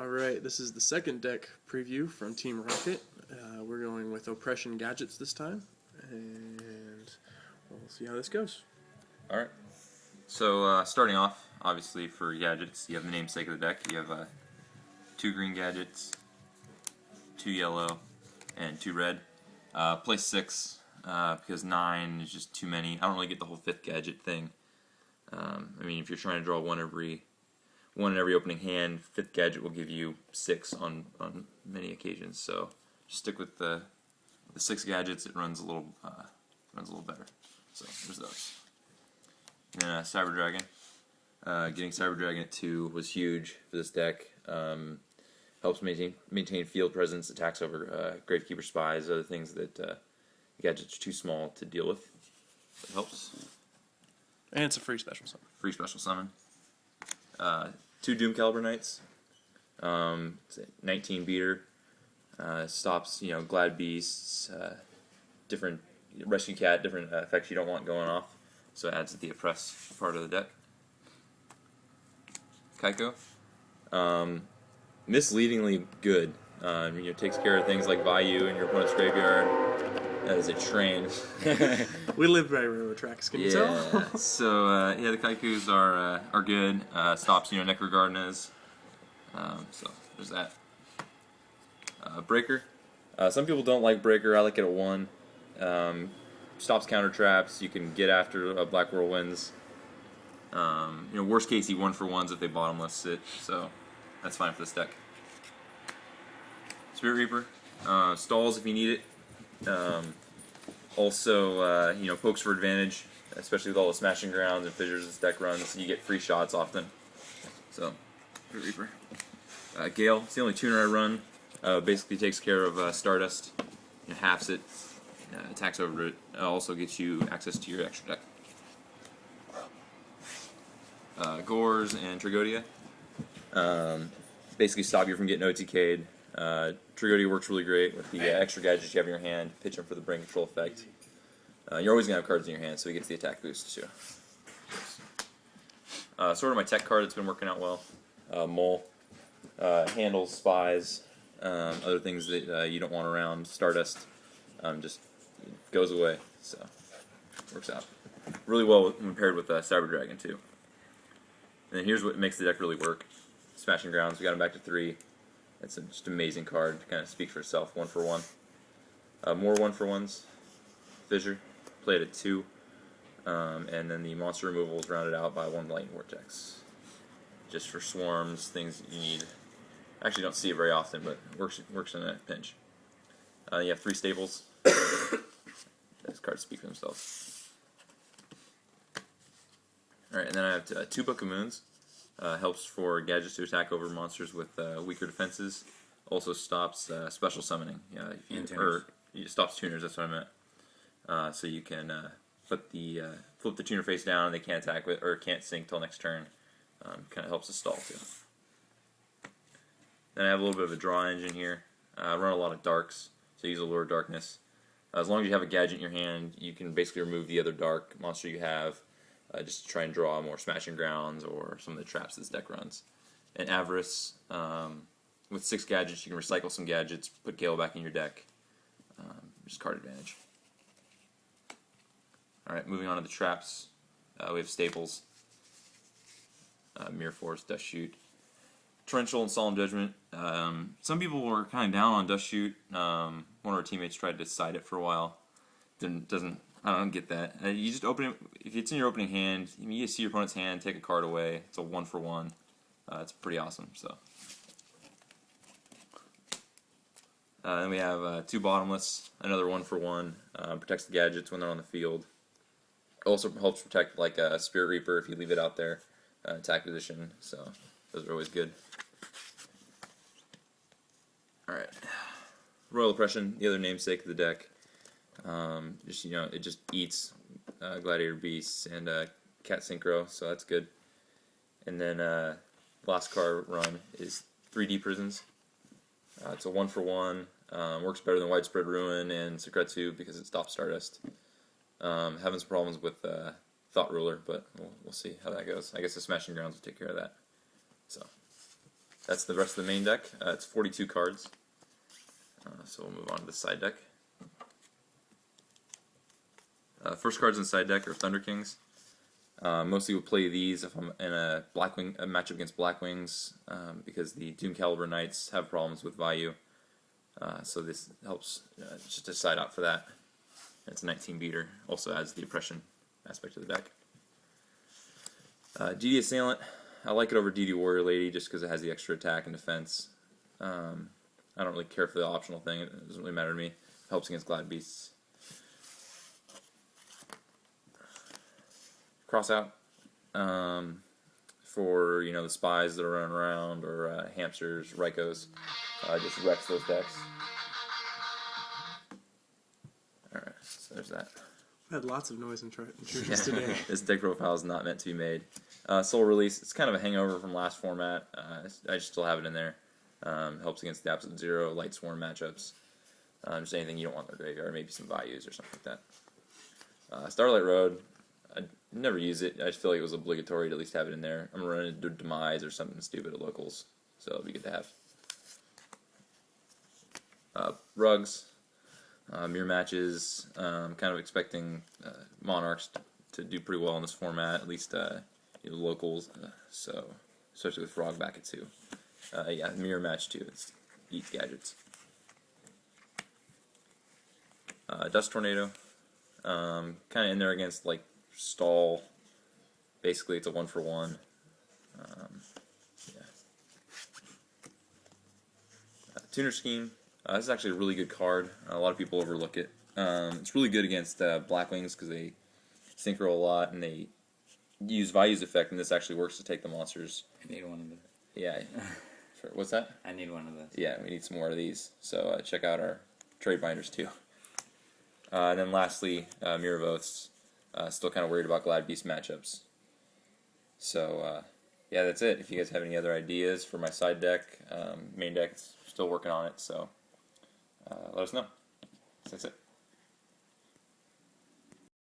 Alright, this is the second deck preview from Team Rocket. We're going with Oppression Gadgets this time, and we'll see how this goes. Alright, so starting off, obviously for gadgets, you have the namesake of the deck. You have 2 green gadgets, 2 yellow, and 2 red. Play 6, because 9 is just too many. I don't really get the whole 5th gadget thing. I mean, if you're trying to draw one in every opening hand, 5th gadget will give you 6 on many occasions. So just stick with the 6 gadgets. It runs a little better. So there's those. And then Cyber Dragon. Getting Cyber Dragon at 2 was huge for this deck. Helps maintain field presence, attacks over Gravekeeper spies, other things that gadgets are too small to deal with. It helps. And it's a free special summon. Free special summon. 2 Doom Caliber Knights. It's a 19 beater. Stops, Glad Beasts, different Rescue Cat, different effects you don't want going off. So it adds to the oppress part of the deck. Kaiko. Misleadingly good. Takes care of things like Vayu in your opponent's graveyard. That is a train. We live by railroad tracks, can you tell? So the Kaikus are good. Stops Necrogardenas. So there's that. Breaker. Some people don't like Breaker. I like it at 1. Stops counter traps. You can get after Black Whirlwinds. Worst case, he 1-for-1s if they bottomless it. So that's fine for this deck. Spirit Reaper. Stalls if you need it. Also, pokes for advantage, especially with all the smashing grounds and fissures this deck runs. You get free shots often. So, Spirit Reaper. Gale, it's the only tuner I run. Basically takes care of Stardust, halves it, attacks over it. Also gets you access to your extra deck. Gores and Trigodia. Basically stop you from getting OTK'd. Trigodia works really great with the extra gadgets you have in your hand. Pitch them for the brain control effect. You're always going to have cards in your hand, so he gets the attack boost too. Sort of my tech card that's been working out well. Mole. Handles spies. Other things that you don't want around. Stardust. Just goes away. So, works out. Really well when paired with Cyber Dragon too. And then here's what makes the deck really work. Smashing Grounds, we got him back to 3. It's just an amazing card to kind of speak for itself. 1-for-1. More 1-for-1s. Fissure, play it at 2. And then the monster removal is rounded out by 1 Lightning Vortex. Just for swarms, things you need. Actually don't see it very often, but works in a pinch. You have 3 Staples. These cards speak for themselves. Alright, and then I have 2 Book of Moons. Helps for gadgets to attack over monsters with weaker defenses. Also stops special summoning. Stops tuners. That's what I meant. So you can flip the tuner face down, and they can't attack with or can't sink till next turn. Kind of helps to stall too. Then I have a little bit of a draw engine here. I run a lot of darks, so I use Allure Darkness. As long as you have a gadget in your hand, you can basically remove the other dark monster you have. Just to try and draw more Smashing Grounds or some of the traps this deck runs. And Avarice, with 6 gadgets, you can recycle some gadgets, put Gale back in your deck. Just card advantage. Alright, moving on to the traps. We have Staples, Mirror Force, Dust Shoot, Torrential, and Solemn Judgment. Some people were kind of down on Dust Shoot. One of our teammates tried to side it for a while. I don't get that. You just open it. If it's in your opening hand, you see your opponent's hand, take a card away. It's a 1-for-1. It's pretty awesome. So then we have 2 Bottomless, another 1-for-1. Protects the gadgets when they're on the field. Also helps protect like a Spirit Reaper if you leave it out there, attack position. So those are always good. All right, Royal Oppression, the other namesake of the deck. It just eats Gladiator Beasts and Cat Synchro, so that's good. And then last card run is 3D Prisons. It's a 1-for-1. Works better than Widespread Ruin and Sekretsu because it stops Stardust. Having some problems with Thought Ruler, but we'll see how that goes. I guess the Smashing Grounds will take care of that. So that's the rest of the main deck. It's 42 cards. So we'll move on to the side deck. First cards in side deck are Thunder Kings. Mostly we'll play these if I'm in a matchup against Blackwings, because the Doom Caliber Knights have problems with value. So this helps just to side out for that. It's a 19 beater. Also adds the oppression aspect of the deck. DD Assailant. I like it over DD Warrior Lady just because it has the extra attack and defense. I don't really care for the optional thing. It doesn't really matter to me. It helps against Glad Beasts. Cross out for the spies that are running around, or hamsters, Rykos. Just wrecks those decks. All right, so there's that. We had lots of noise intrusions today. This deck profile is not meant to be made. Soul Release. It's kind of a hangover from last format. I just still have it in there. Helps against the Absolute Zero, Light Swarm matchups. Just anything you don't want in the graveyard, maybe some values or something like that. Starlight Road. I never use it. I just feel like it was obligatory to at least have it in there. I'm running into Demise or something stupid at locals, so it'll be good to have. Rugs, mirror matches. Kind of expecting Monarchs to do pretty well in this format, at least locals. So especially with Frog back at 2. Yeah, mirror match too. It eats gadgets. Dust Tornado. Kind of in there against like Stall. Basically, it's a 1-for-1. Yeah. Tuner Scheme. This is actually a really good card. A lot of people overlook it. It's really good against Blackwings because they synchro a lot and they use Value's effect, and this actually works to take the monsters. I need one of those. Yeah. Sure. What's that? I need one of those. Yeah, we need some more of these. So check out our trade binders too. And then lastly, Mirror of Oaths. Still kind of worried about Glad Beast matchups. So yeah, that's it. If you guys have any other ideas for my side deck, main deck, still working on it. So let us know. That's it.